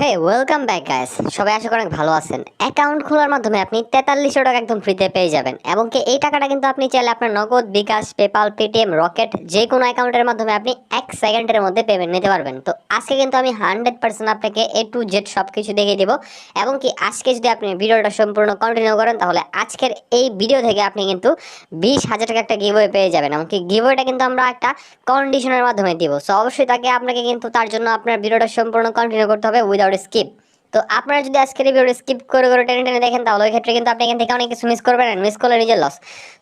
হে welcome back guys, সবাই আশা করি অনেক ভালো আছেন। অ্যাকাউন্ট খোলার মাধ্যমে আপনি 4300 টাকা একদম ফ্রিতে পেয়ে যাবেন এবং কি এই টাকাটা কিন্তু আপনি চাইলে আপনার নগদ, বিকাশ, পেপাল, পেটিএম, রকেট যে কোনো অ্যাকাউন্টের মাধ্যমে আপনি 1 সেকেন্ডের মধ্যে পেমেন্ট নিতে পারবেন। তো আজকে কিন্তু আমি 100% আপনাকে এ টু জেড সব কিছু দেখিয়ে দেবো এবং কি আজকে যদি আপনি ভিডিওটা সম্পূর্ণ কন্টিনিউ করেন তাহলে আজকের এই ভিডিও থেকে আপনি কিন্তু 20,000 টাকা একটা গিভওয়ে পেয়ে যাবেন। এমনকি গিভওয়েটা কিন্তু আমরা একটা কন্ডিশনের মাধ্যমে দিব। সো অবশ্যই আপনাকে কিন্তু তার জন্য আপনার ভিডিওটা সম্পূর্ণ কন্টিনিউ করতে হবে উইদাউট স্কিপ। তো আপনারা যদি আজকের এই ভিডিওটা স্কিপ করে টেনে টেনে দেখেন তাহলে ওই ক্ষেত্রে কিন্তু আপনি এখান থেকে অনেক কিছু মিস করবেন, মিস করলে নিজের লস।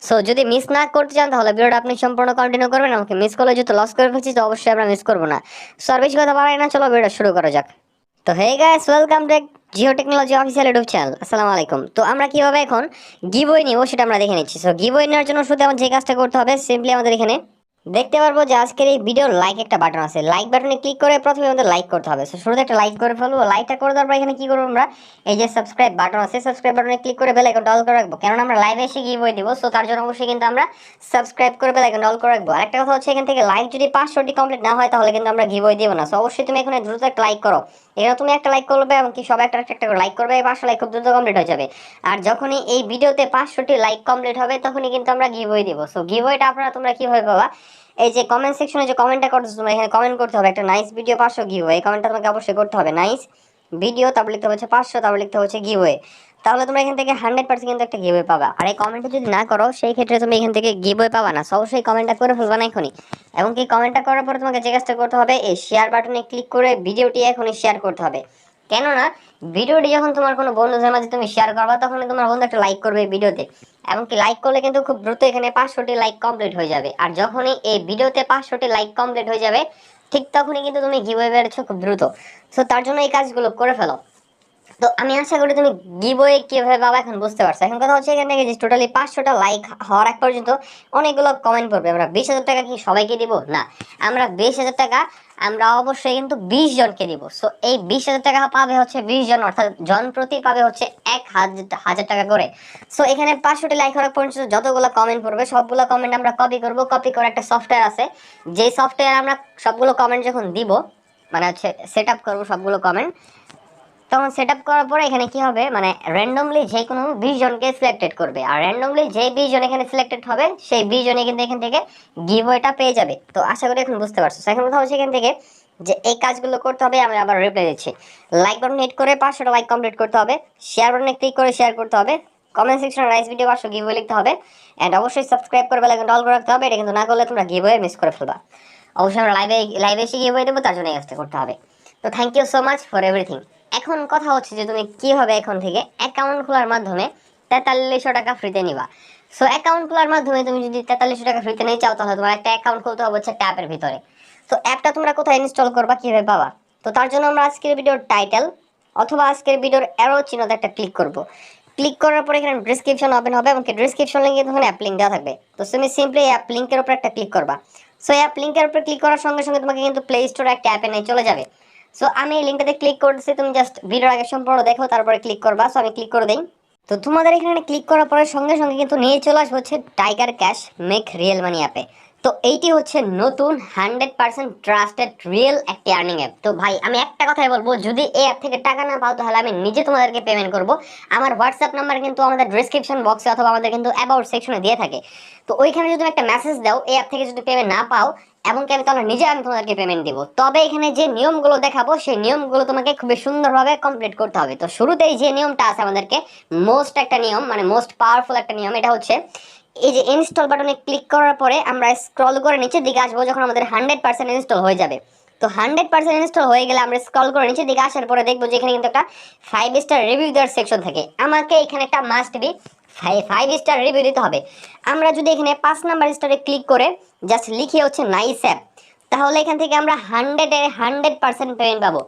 সো যদি মিস না করতে চান তাহলে ভিডিওটা আপনি সম্পূর্ণ কন্টিনিউ করবেন। আমাকে মিস করলে যেহেতু লস করে ফেলছি তো অবশ্যই আমরা মিস করবো না। সো আর বেশি কথা বাড়াই না, চলো ভিডিওটা শুরু করা যাক। তো hey guys, welcome to Jio technology official YouTube channel. আসসালামু আলাইকুম। তো আমরা কিভাবে এখন গিভওয়ে নিব সেটা আমরা দেখে নিচ্ছি। সো গিভওয়ে নেওয়ার জন্য শুধু আমাদের যে কাজটা করতে হবে, সিম্পলি আমাদের এখানে দেখতে পারবো যে আজকের এই ভিডিওর লাইক একটা বাটন আছে। লাইক বাটনে ক্লিক করে প্রথমে আমাদের লাইক করতে হবে। সো শুরুতে একটা লাইক করে ফেলবো। লাইকটা করে দেওয়ার পর এখানে কি করবো, আমরা এই যে সাবস্ক্রাইব বাটন আছে, সাবস্ক্রাইব বাটনে ক্লিক করে বেল আইকনটা অল করে রাখবো, কারণ আমরা লাইভে এসে গিভওয়ে দিব। সো তার জন্য অবশ্যই কিন্তু আমরা সাবস্ক্রাইব করে বেল আইকনটা অল করে রাখবো। আরেকটা কথা হচ্ছে, এখান থেকে লাইক যদি 500টি কমপ্লিট না হয় তাহলে কিন্তু আমরা গিভওয়ে দিব না। সো অবশ্যই তুমি এখানে দ্রুত একটা লাইক করো। এখানে তুমি একটা লাইক করবে এবং কি সবাই একটা একটা করে লাইক করবে, 500 লাইক খুব দ্রুত কমপ্লিট হয়ে যাবে। আর যখনই এই ভিডিওতে 500টি লাইক কমপ্লিট হবে তখনই কিন্তু আমরা গিভওয়ে দিব। সো গিভওয়েটা আপনারা তোমরা কিভাবে পাবা, এই যে কমেন্ট সেকশনে যে কমেন্টটা করতেছো তোমরা এখানে কমেন্ট করতে হবে একটা নাইস ভিডিও 500 গিভওয়ে। এই কমেন্টটা তোমাকে অবশ্যই করতে হবে, নাইস ভিডিও, তারপর লিখতে হচ্ছে 500, তারপর লিখতে হচ্ছে গিভওয়ে। তাহলে তোমরা এখান থেকে 100% কিন্তু একটা গিভওয়ে পাবা। আর এই কমেন্টটা যদি না করো সেই ক্ষেত্রে তুমি এখান থেকে গিভওয়ে পাবা না। সো অবশ্যই কমেন্টটা করে ফেলবা না এখনই। এবং কি কমেন্টটা করার পরে তোমাকে যে কাজটা করতে হবে, এই শেয়ার বাটনে ক্লিক করে ভিডিওটি এখনই শেয়ার করতে হবে। কেননা ভিডিওটি যখন তোমার কোনো বন্ধুদের মাঝে তুমি শেয়ার করবা তখন তোমার বন্ধু একটা লাইক করবে ভিডিওতে। এমনকি লাইক করলে কিন্তু খুব দ্রুত এখানে 500টি লাইক কমপ্লিট হয়ে যাবে। আর যখনই এই ভিডিওতে 500টি লাইক কমপ্লিট হয়ে যাবে ঠিক তখনই কিন্তু তুমি গিভওয়ে পেয়েছো খুব দ্রুত। সো তার জন্য এই কাজগুলো করে ফেলো। তো আমি আশা করি তুমি গিভওয়ে কিভাবে পাবা এখন বুঝতে পারছো। এখন কথা হচ্ছে, এখান থেকে যে টোটালি 500টা লাইক হওয়ার আগ পর্যন্ত অনেকগুলো কমেন্ট করবে। আমরা 20,000 টাকা কি সবাইকে দিব না, আমরা 20,000 টাকা আমরা অবশ্যই কিন্তু 20 জনকে দিব। সো এই 20,000 টাকা পাবে হচ্ছে 20 জন, অর্থাৎ জন প্রতি পাবে হচ্ছে 1,000 টাকা করে। সো এখানে 500টি লাইক হওয়ার পর্যন্ত যতগুলো কমেন্ট করবে সবগুলো কমেন্ট আমরা কপি করব। কপি করে একটা সফটওয়্যার আছে, যেই সফটওয়্যার আমরা সবগুলো কমেন্ট যখন দিব, মানে হচ্ছে সেট আপ করবো সবগুলো কমেন্ট, তখন সেট আপ করার পরে এখানে কি হবে, মানে র্যান্ডমলি যে কোনো 20 জনকে সিলেক্টেড করবে। আর র্যান্ডমলি যে 20 জন এখানে সিলেক্টেড হবে সেই 20 জনে কিন্তু এখান থেকে গিভওয়েটা পেয়ে যাবে। তো আশা করি এখন বুঝতে পারছো। এখন কথা হচ্ছে এখান থেকে যে এই কাজগুলো করতে হবে, আমি আবার রিপ্লাই দিচ্ছি। লাইক বাটন হিট করে 500টা লাইক কমপ্লিট করতে হবে, শেয়ার বাটনে ক্লিক করে শেয়ার করতে হবে, কমেন্ট সেকশনে নাইস ভিডিও 500 গিভওয়ে লিখতে হবে, এন্ড অবশ্যই সাবস্ক্রাইব করে বেল আইকনটা অল করে রাখতে হবে। এটা কিন্তু না করলে তোমরা গিভওয়ে মিস করে ফেলবা। অবশ্যই আমরা লাইভে এসে গিভওয়ে দেবো, তার জন্য এই কাজটা করতে হবে। তো thank you so much for everything. এখন কথা হচ্ছে যে তুমি কিভাবে এখন থেকে অ্যাকাউন্ট খোলার মাধ্যমে 4300 টাকা ফ্রিতে নিবা। সো অ্যাকাউন্ট খোলার মাধ্যমে তুমি যদি 4300 টাকা ফ্রিতে নিয়ে চাও তাহলে তোমার একটা অ্যাকাউন্ট খুলতে হবে হচ্ছে ট্যাপের ভিতরে। তো অ্যাপটা তোমরা কোথায় ইনস্টল করবা, কিভাবে পাবা? তো তার জন্য আমরা আজকের ভিডিওর টাইটেল অথবা আজকের ভিডিওর অ্যারো চিহ্নতে একটা ক্লিক করব। ক্লিক করার পরে এখানে ডেসক্রিপশন ওপেন হবে এবং ডেসক্রিপশন লিঙ্কে তখন অ্যাপ লিঙ্ক দেওয়া থাকবে। তো তুমি সিম্পলি অ্যাপ লিঙ্কের উপর একটা ক্লিক করবা। সো অ্যাপ লিঙ্কের উপর ক্লিক করার সঙ্গে সঙ্গে তোমাকে কিন্তু প্লে স্টোরে একটা অ্যাপে নিয়ে চলে যাবে। সো আমি এই লিঙ্কটাতে ক্লিক করতেছি, তুমি জাস্ট ভিডিওর আগে সম্পূর্ণ দেখো তারপরে ক্লিক করবা। সো আমি ক্লিক করে দেই। তো তোমাদের এখানে ক্লিক করার পরে সঙ্গে সঙ্গে কিন্তু নিয়ে চলে আসবে হচ্ছে টাইগার ক্যাশ মেক রিয়েল মানি অ্যাপে। তো এইটি হচ্ছে নতুন 100% ট্রাস্টেড রিয়েল একটি আর্নিং অ্যাপ। তো ভাই আমি একটা কথাই বলবো, যদি এই অ্যাপ থেকে টাকা না পাও তাহলে আমি নিজে তোমাদেরকে পেমেন্ট করব। আমার হোয়াটসঅ্যাপ নাম্বার কিন্তু আমাদের ডেসক্রিপশন বক্সে অথবা আমাদের কিন্তু অ্যাবাউট সেকশনে দিয়ে থাকে। তো ওইখানে যদি একটা মেসেজ দাও এই অ্যাপ থেকে যদি পেমেন্ট না পাও, এমনকি আমি তাহলে নিজে আমি তোমাদেরকে পেমেন্ট দিব। তবে এখানে যে নিয়মগুলো দেখাবো সেই নিয়মগুলো তোমাকে খুবই সুন্দরভাবে কমপ্লিট করতে হবে। তো শুরুতেই যে নিয়মটা আছে আমাদেরকে, মোস্ট একটা নিয়ম, মানে মোস্ট পাওয়ারফুল একটা নিয়ম, এটা হচ্ছে এই যে ইনস্টল বাটনে ক্লিক করার পরে আমরা স্ক্রল করে নিচের দিকে আসবো যখন আমাদের 100% ইনস্টল হয়ে যাবে। তো 100% ইনস্টল হয়ে গেলে আমরা স্ক্রল করে নিচের দিকে আসার পরে দেখবো যে এখানে কিন্তু একটা 5 স্টার রিভিউ দেওয়ার সেকশন থাকে। আমাকে এখানে একটা মাস্ট বি 5 স্টার রিভিউ দিতে হবে। আমরা যদি এখানে 5 নাম্বার স্টারে ক্লিক করে জাস্ট লিখি হচ্ছে নাইস অ্যাপ, তাহলে এখান থেকে আমরা 100% পেমেন্ট পাবো।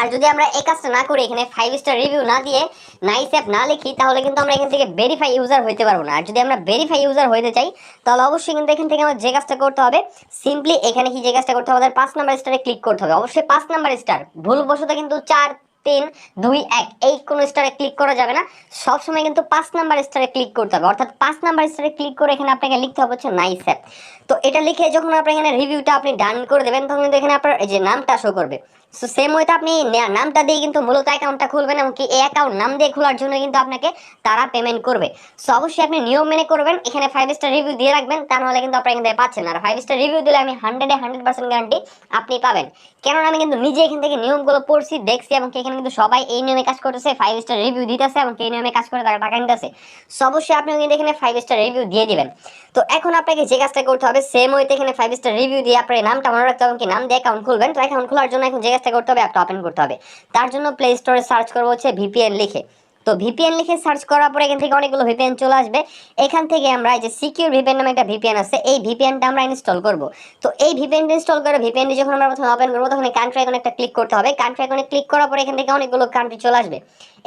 আর যদি আমরা এই কাজটা না করে এখানে 5 স্টার রিভিউ না দিয়ে নাইস অ্যাপ না লিখি তাহলে কিন্তু আমরা এখান থেকে ভেরিফাই ইউজার হইতে পারবো না। আর যদি আমরা ভেরিফাই ইউজার হইতে চাই তাহলে অবশ্যই কিন্তু এখান থেকে আমাদের যে কাজটা করতে হবে, সিম্পলি এখানে কি যে কাজটা করতে হবে, আমাদের 5 নাম্বার স্টারে ক্লিক করতে হবে। অবশ্যই 5 নাম্বার স্টার, ভুলবশত কিন্তু 4 3 2 1 এই কোন স্টারে ক্লিক করা যাবে না। সব সময় কিন্তু 5 নাম্বার স্টারে ক্লিক করতে হবে, অর্থাৎ 5 নাম্বার স্টারে ক্লিক করে এখানে আপনাকে লিখতে হবে হচ্ছে নাইস অ্যাপ। তো এটা লিখে যখন আপনি এখানে রিভিউটা আপনি ডান করে দেবেন তখন কিন্তু এখানে আপনার এই যে নামটা শো করবে। সো সেম ওয়েতে আপনি নামটা দিয়ে কিন্তু মূলত অ্যাকাউন্টটা খুলবেন, এবং কি এই অ্যাকাউন্ট নাম দিয়ে খোলার জন্য কিন্তু আপনাকে তারা পেমেন্ট করবে। সো অবশ্যই আপনি নিয়ম মেনে করবেন, এখানে 5 স্টার রিভিউ দিয়ে রাখবেন, তা নাহলে কিন্তু আপনি এখান থেকে পাচ্ছেন না। আর 5 স্টার রিভিউ দিলে আমি 100% গ্যারান্টি আপনি পাবেন, কেননা আমি কিন্তু নিজে এখান থেকে নিয়মগুলো পড়ছি, দেখছি, এবং এখানে কিন্তু সবাই এই নিয়মে কাজ করতেছে, 5 স্টার রিভিউ দিতেছে, এবং এই নিয়মে কাজ করে তারা টাকা নিতেছে। সো অবশ্যই আপনিও কিন্তু এখানে 5 স্টার রিভিউ দিয়ে দিবেন। তো এখন আপনাকে যে কাজটা করতে হবে, সেম ওয়েতে এখানে 5 স্টার রিভিউ দিয়ে আপনার নামটা মনে রাখতে হবে, কি নাম দিয়ে অ্যাকাউন্ট খুলবেন। তো অ্যাকাউন্ট খোলার জন্য এখন যে কাজটা করতে হবে, অ্যাপটা ওপেন করতে হবে। তার জন্য প্লে স্টোরে সার্চ করবো হচ্ছে ভিপিএন লিখে। তো ভিপিএন লিখে সার্চ করার পরে এখান থেকে অনেকগুলো ভিপিএন চলে আসবে। এখান থেকে আমরা এই যে সিকিউর ভিপিএন নামে একটা ভিপিএন আছে, এই ভিপিএনটা আমরা ইনস্টল করব। তো এই ভিপিএন ইনস্টল করে ভিপিএন যখন আমরা প্রথমে ওপেন করবো, তখন এই কান্ট্রি আইকনে একটা ক্লিক করতে হবে। কান্ট্রি আইকনে ক্লিক করার পরে এখান থেকে অনেকগুলো কান্ট্রি চলে আসবে।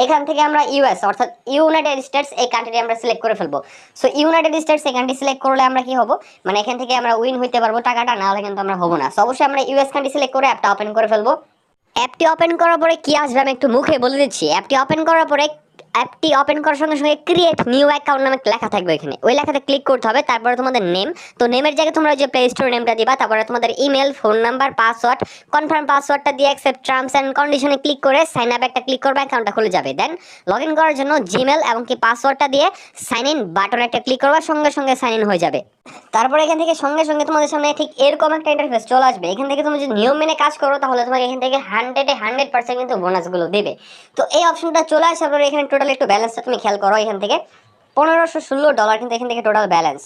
এখান থেকে আমরা ইউএস অর্থাৎ ইউনাইটেড স্টেটস এই কান্ট্রিটি আমরা সিলেক্ট করে ফেলবো। সো ইউনাইটেড স্টেটস এই কান্ট্রি সিলেক্ট করলে আমরা কি হবো, মানে এখান থেকে আমরা উইন হইতে পারবো টাকাটা, না হলে কিন্তু আমরা হবো না। সো অবশ্যই আমরা ইউএস কান্ট্রি সিলেক্ট করে অ্যাপটা ওপেন করে ফেলবো। অ্যাপটি ওপেন করার পরে কি আসবে আমি একটু মুখে বলে দিচ্ছি। অ্যাপটি ওপেন করার পরে অ্যাপটি ওপেন করার সঙ্গে সঙ্গে ক্রিয়েট নিউ অ্যাকাউন্ট নামে লেখা থাকবে এখানে, ওই লেখাতে ক্লিক করতে হবে। তারপরে তোমাদের নেম, তো নেমের জায়গায় তোমরা যে প্লে স্টোর নেমটা দিবা, তারপরে তোমাদের email, phone number, password, confirm পাসওয়ার্ডটা দিয়ে অ্যাকসেপ্ট টার্মস অ্যান্ড কন্ডিশনে ক্লিক করে সাইন আপ একটা ক্লিক করবে, অ্যাকাউন্টটা খুলে যাবে। দেন লগ ইন করার জন্য জিমেল এবং কি পাসওয়ার্ডটা দিয়ে সাইন ইন বাটন একটা ক্লিক করবে, সঙ্গে সঙ্গে সাইন ইন হয়ে যাবে। তারপরে এখান থেকে সঙ্গে সঙ্গে তোমাদের সামনে ঠিক এরকম একটা ইন্টারফেস চলে আসবে। এখান থেকে তুমি যদি নিয়ম মেনে কাজ করো, তাহলে তোমাকে এখান থেকে 100% কিন্তু বোনাসগুলো দেবে। তো এই অপশনটা চলে আসার পরে এখানে টোটাল একটু ব্যালেন্সটা তুমি খেয়াল করো, এখান থেকে $1516 কিন্তু এখান থেকে টোটাল ব্যালেন্স।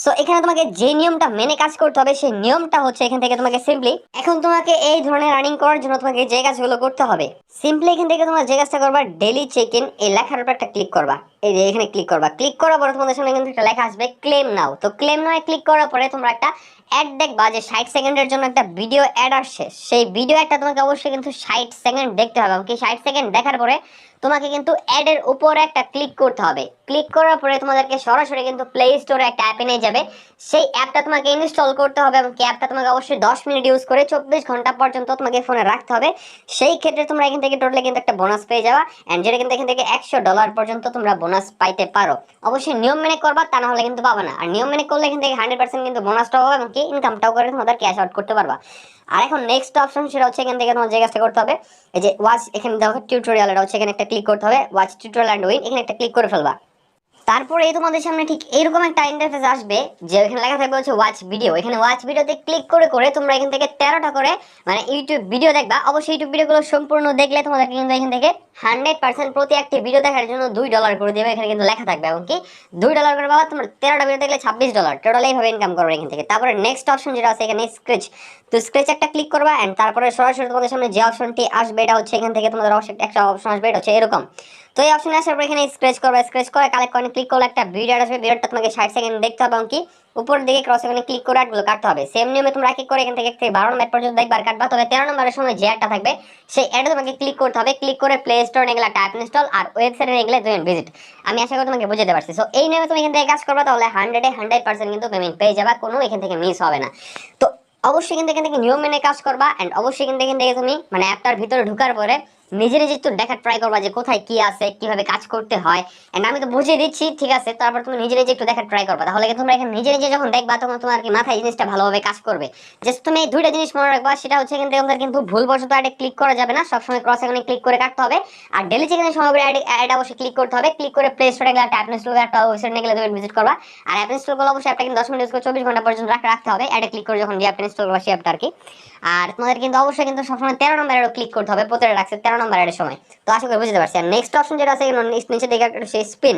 সো এখানে তোমাকে যে নিয়মটা মেনে কাজ করতে হবে, সেই নিয়মটা হচ্ছে এখান থেকে তোমাকে সিম্পলি, এখন তোমাকে এই ধরনের রানিং করার জন্য তোমাকে যে কাজগুলো করতে হবে, সিম্পলি এখান থেকে তোমার যে কাজটা করবা, ডেইলি চেক ইন এই লেখার উপর একটা ক্লিক করবা। এই যে এখানে ক্লিক করবা, ক্লিক করার পরে তোমাদের সামনে কিন্তু একটা লেখা আসবে ক্লেম নাও। তো ক্লেম নাও ক্লিক করার পরে তোমরা একটা অ্যাড দেখবা, যে 60 সেকেন্ডের জন্য একটা ভিডিও অ্যাড আসছে। সেই ভিডিও একটা তোমাকে অবশ্যই কিন্তু 60 সেকেন্ড দেখতে হবে, এবং কি 60 সেকেন্ড দেখার পরে তোমাকে কিন্তু অ্যাডের উপরে একটা ক্লিক করতে হবে। ক্লিক করার পরে তোমাদেরকে সরাসরি কিন্তু প্লে স্টোরে একটা অ্যাপে নিয়ে যাবে। সেই অ্যাপটা তোমাকে ইনস্টল করতে হবে, এবং কি অ্যাপটা তোমাকে অবশ্যই 10 মিনিট ইউজ করে 24 ঘন্টা পর্যন্ত তোমাকে ফোনে রাখতে হবে। সেই ক্ষেত্রে তোমরা এখান থেকে টোটালি কিন্তু একটা বোনাস পেয়ে যাবা, অ্যান্ড যেটা কিন্তু এখান থেকে $100 পর্যন্ত তোমরা বোনাস পাইতে পারো। অবশ্যই নিয়ম মেনে করবা, তা না হলে কিন্তু পাবা না। আর নিয়ম মেনে করলে এখান থেকে 100% কিন্তু বোনাসটাও হবে, এবং কি ইনকামটাও করে তোমাদের ক্যাশ আউট করতে পারবা। আর এখন নেক্সট অপশন সেটা হচ্ছে এখান থেকে তোমার যে কাজটা করতে হবে, এই যে ওয়াচ, এখানে দেখো টিউটোরিয়াল, এটা হচ্ছে এখানে একটা ক্লিক করতে হবে, ওয়াচ টিউটোরিয়াল অ্যান্ড উইন, এখানে একটা ক্লিক করে ফেলবা। তারপরে তোমাদের সামনে ঠিক এরকম একটা ইন্টারফেস আসবে, যে এখানে লেখা থাকবে হচ্ছে ওয়াচ ভিডিও। এখানে ওয়াচ ভিডিওতে ক্লিক করে করে তোমরা এখান থেকে 13টা করে মানে ইউটিউব ভিডিও দেখবা। অবশ্যই ইউটিউব ভিডিওগুলো সম্পূর্ণ দেখলে তোমাদেরকে কিন্তু এখান থেকে 100% প্রতি একটি ভিডিও দেখার জন্য $2 করে দেবে, এখানে কিন্তু লেখা থাকবে। এবং কি $2 করে পাবা, তোমরা 13টা ভিডিও দেখলে $26 টোটাল, এইভাবে ইনকাম করবে এখান থেকে। তারপরে নেক্সট অপশন যেটা আছে এখানে স্ক্রেচ, তো স্ক্রেচ একটা ক্লিক করবা, অ্যান্ড তারপরে সরাসরি তোমাদের সামনে যে অপশনটি আসবে, এটা হচ্ছে এখান থেকে তোমাদের একটা অপশন আসবে, এটা হচ্ছে এরকম। তো এই অপশনে আসার পর এখানে স্ক্রেচ করবে, স্ক্রেচ করে কালেক্ট করে ক্লিক করলে একটা ভিডিও আসবে। ভিডিওটা তোমাকে 60 সেকেন্ড দেখতে হবে, এবং কি উপরের দিকে ক্রস এখানে ক্লিক করে অ্যাডগুলো কাটতে হবে। সেম নিয়মে তোমরা এক এক করে এখান থেকে 12 মিনিট পর্যন্ত একবার কাটবা। তবে 13 নম্বরের সময় যে অ্যাডটা থাকবে, সেই অ্যাডে তোমাকে ক্লিক করতে হবে। ক্লিক করে প্লে স্টোর নিয়ে গেলে একটা অ্যাপ ইনস্টল, আর ওয়েবসাইটে নিয়ে গেলে জয়েন ভিজিট। আমি আশা করি তোমাকে বুঝাতে পারছি। সো এই নিয়মে তুমি এখান থেকে কাজ করবা, তাহলে 100% কিন্তু পেমেন্ট পেয়ে যাবা, কোনো এখান থেকে মিস হবে না। তো অবশ্যই কিন্তু এখান থেকে নিয়ম মেনে কাজ করবা, অ্যান্ড অবশ্যই কিন্তু এখান থেকে তুমি মানে অ্যাপটার ভিতরে ঢোকার পরে নিজে নিজে একটু দেখার ট্রাই করবা, যে কোথায় কি আছে, কিভাবে কাজ করতে হয়। এন্ড আমি তো বুঝিয়ে দিচ্ছি, ঠিক আছে, তারপর তুমি নিজে নিজে একটু দেখার ট্রাই করবা। তাহলে কি তোমরা এখানে নিজে নিজে যখন দেখবা, তখন তোমার কি মাথায় জিনিসটা ভালোভাবে কাজ করবে। জাস্ট তুমি এই দুইটা জিনিস মনে রাখবা, সেটা হচ্ছে কিন্তু তোমাদের কিন্তু ভুলবশত অ্যাডে ক্লিক করা যাবে না, সবসময় ক্রস এখানে ক্লিক করে কাটতে হবে। আর ডেলি চেকিং সময় অ্যাড অবশ্যই ক্লিক করতে হবে। ক্লিক করে প্লে স্টোরে গেলে অ্যাপ ইনস্টল করে একটা ওয়েবসাইট নিয়ে গেলে তুমি ভিজিট করবা। আর অ্যাপ ইনস্টল করলে অবশ্যই অ্যাপটা কিন্তু 10 মিনিট ইউজ করে 24 ঘন্টা পর্যন্ত রাখতে হবে। অ্যাডে ক্লিক করে যখন যে অ্যাপটা ইনস্টল করবা, সেই অ্যাপটা আর কি। আর তোমাদের কিন্তু অবশ্যই কিন্তু সবসময় 13 নম্বরে ক্লিক করতে হবে, প্রতিটা রাখছে 13 নম্বর অ্যাডের সময়। তো আশা করি বুঝতে পারছি। আর নেক্সট অপশন যেটা আছে নিচে দিকে সেই স্পিন,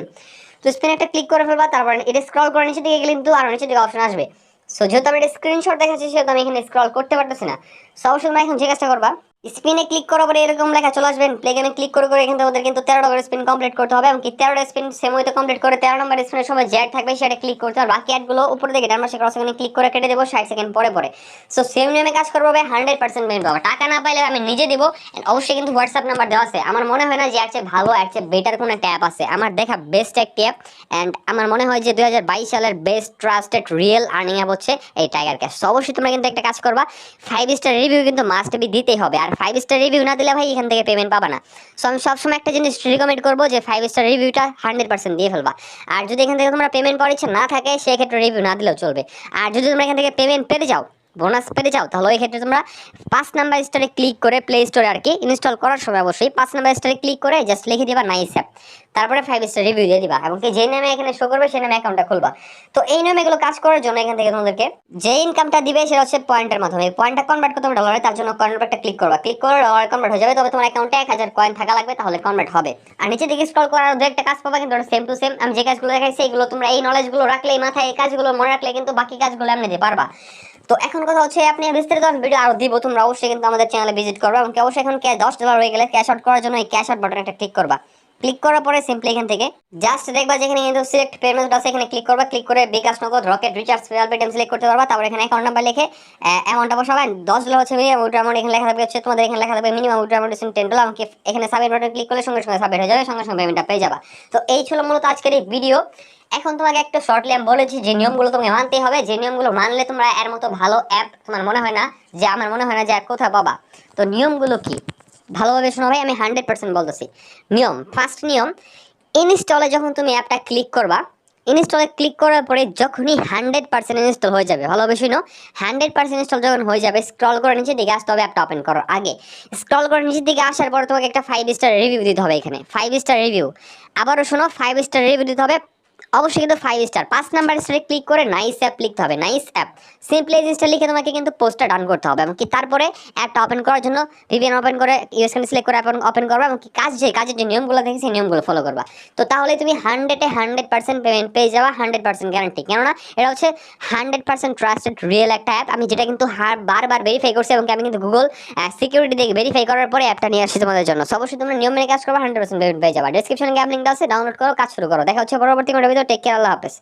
তো স্পিন একটা ক্লিক করে ফেলবা। তারপর এটা স্ক্রল করে নিচে দিকে গেলে কিন্তু আরো নিচে দিকে অপশন আসবে। সো যেহেতু আমি এটা স্ক্রিনশট দেখাচ্ছি, সেহেতু আমি এখানে স্ক্রল করতে পারতেছি না। সো অবশ্যই তোমরা এখন যে কাজটা করবা, স্পিনে ক্লিক করার পরে এরকম লেখা চলে আসবেন, প্লে গেমে ক্লিক করে করে এখান থেকে ওদের কিন্তু 13টা করে স্পিন কমপ্লিট করতে হবে। এবং কি 13টা স্পিন সেম ওয়েতে কমপ্লিট করে 13 নম্বর স্পিনের সময় যে অ্যাড থাকবে সেটা ক্লিক করতে হবে। বাকি অ্যাডগুলো উপরে দিকে ডান পাশে ক্রস এখানে ক্লিক করে কেটে দেবো 60 সেকেন্ড পরে পরে। সো সেম নিয়মে কাজ করবো, 100% পেমেন্ট পাবো। টাকা না পাইলে আমি নিজে দেবো। অবশ্যই কিন্তু হোয়াটসঅ্যাপ নাম্বার দেওয়া আছে। আমার মনে হয় না যে এর চেয়ে ভালো, এর চেয়ে বেটার কোনো একটা অ্যাপ আছে। আমার দেখা বেস্ট একটি অ্যাপ, অ্যান্ড আমার মনে হয় যে 2022 সালের best trusted real earning app হচ্ছে এই টাইগার ক্যাশ। অবশ্যই তোমরা কিন্তু একটা কাজ করবা, 5 স্টার রিভিউ কিন্তু মাস্ট বি দিতেই হবে। আর 5 স্টার রিভিউ না দিলে ভাই এখান থেকে পেমেন্ট পাবা না। সো আমি সবসময় একটা জিনিস রিকমেন্ড করবো, যে 5 স্টার রিভিউটা 100% দিয়ে ফেলবা। আর যদি এখান থেকে তোমরা পেমেন্ট পাওয়ার ইচ্ছা না থাকে, সেক্ষেত্রে রিভিউ না দিলেও চলবে। আর যদি তোমরা এখান থেকে পেমেন্ট পেতে যাও, বোনাস পেতে চাও তাহলে ওই ক্ষেত্রে তোমরা 5 নাম্বার স্টারে ক্লিক করে প্লে স্টোরে আর কি ইনস্টল করার সময় অবশ্যই 5 নাম্বার স্টারে ক্লিক করে জাস্ট লিখে দিবা নাইস অ্যাপ, তারপরে 5 স্টার রিভিউ দিয়ে দিবা এবং কি যে নামে এখানে শো করবে সেই নামে অ্যাকাউন্টটা খুলবা। তো এই নামে এগুলো কাজ করার জন্য এখান থেকে তোমাদেরকে যে ইনকামটা দিবে সেটা হচ্ছে পয়েন্টের মাধ্যমে। এই পয়েন্টটা কনভার্ট করতে হবে ডলারে, তার জন্য কনভার্টটা ক্লিক করবা, ক্লিক করে ডলার কনভার্ট হয়ে যাবে। তবে তোমার অ্যাকাউন্টে 1000 কয়েন থাকা লাগবে, তাহলে কনভার্ট হবে। আর নিচে দিকে স্ক্রল করার দু একটা কাজ পাবা, কিন্তু সেম টু সেম আমি যে কাজগুলো দেখাইছি এগুলো তোমরা এই নলেজগুলো রাখলে মাথায় এই কাজগুলো মনে রাখলে কিন্তু বাকি কাজগুলো এমনি দিতে পারবা। তো এখন কথা হচ্ছে আপনি বিস্তারিত ভিডিও আরো দিব, তোমরা অবশ্যই কিন্তু আমাদের চ্যানেলে ভিজিট করবে এবং অবশ্যই এখন $10 হয়ে গেলে ক্যাশ আউট করার জন্য এই ক্যাশ আউট বাটনে একটা ক্লিক করবা। ক্লিক করার পরে সিম্পলি এখান থেকে জাস্ট দেখবা যেখানে কিন্তু সিলেক্ট পেমেন্ট আছে এখানে ক্লিক করবা, ক্লিক করে বিকাশ, নগদ, rocket, recharge, PayPal, Paytm select করতে পারবা। তারপর এখানে অ্যাকাউন্ট নাম্বার লিখে অ্যামাউন্টটা বসাবেন। $10 হচ্ছে মিনিমাম উইথড্র অ্যামাউন্ট, এখানে লেখা থাকবে হচ্ছে তোমাদের এখানে লেখা থাকবে মিনিমাম উইথড্র অ্যামাউন্ট ইজ $10। আমাকে এখানে সাবমিট বাটনে ক্লিক করলে সঙ্গে সঙ্গে সাবমিট হয়ে যাবে, সঙ্গে সঙ্গে পেমেন্টটা পেয়ে যাবা। তো এই ছিল মূলত আজকের এই ভিডিও। এখন তোমাকে একটা শর্টলি আমি বলেছি যে নিয়মগুলো তোমাকে মানতেই হবে, যে নিয়মগুলো মানলে তোমরা এর মতো ভালো অ্যাপ তোমার মনে হয় না যে আমার মনে হয় না যে অ্যাপ কোথায় পাবা। তো নিয়মগুলো কি ভালোভাবে শোনো ভাই, আমি 100% বলতেছি। নিয়ম, ফার্স্ট নিয়ম, ইনস্টলে যখন তুমি অ্যাপটা ক্লিক করবা, ইনস্টলে ক্লিক করার পরে যখনই 100% ইনস্টল হয়ে যাবে, ভালোভাবে শুনো, 100% ইনস্টল যখন হয়ে যাবে স্ক্রল করে নিচের দিকে আসতে হবে অ্যাপটা ওপেন করার আগে। স্ক্রল করে নিচের দিকে আসার পরে তোমাকে একটা 5 স্টার রিভিউ দিতে হবে, এখানে 5 স্টার রিভিউ। আবারও শোনো, 5 স্টার রিভিউ দিতে হবে অবশ্যই কিন্তু 5 স্টার। 5 নাম্বার স্টারে ক্লিক করে নাইস অ্যাপ লিখতে হবে, নাইস অ্যাপ, সিম্পলি ইনস্টল লিখে তোমাকে কিন্তু পোস্টটা ডাউন করতে হবে এবং কি তারপরে অ্যাপটা ওপেন করার জন্য ভিপিএন ওপেন করে ইউএসএন সিলেক্ট করে ওপেন করবা এবং কি কাজের যে নিয়মগুলো দেখি সেই নিয়মগুলো ফলো করবা। তো তাহলে তুমি 100% পেমেন্ট পেয়ে যাওয়া, 100% গ্যারান্টি। কেননা এটা হচ্ছে 100% ট্রাস্টেড রিয়েল একটা অ্যাপ, আমি যেটা কিন্তু বারবার ভেরিফাই করছি এবং আমি কিন্তু গুগল সিকিউরিটি দিয়ে ভেরিফাই করার পরে অ্যাপটা নিয়ে আসছি তোমাদের জন্য। সো অবশ্যই তোমরা নিয়ম মেনে কাজ করবা, 100% পেমেন্ট পেয়ে যাবা। ডেসক্রিপশনে গেম লিঙ্ক আছে, ডাউনলোড করো, কাজ শুরু করো। দেখা হচ্ছে পরবর্তী কোনো ভিডিও। টেক কেয়ার, আল্লাহ হাফেজ।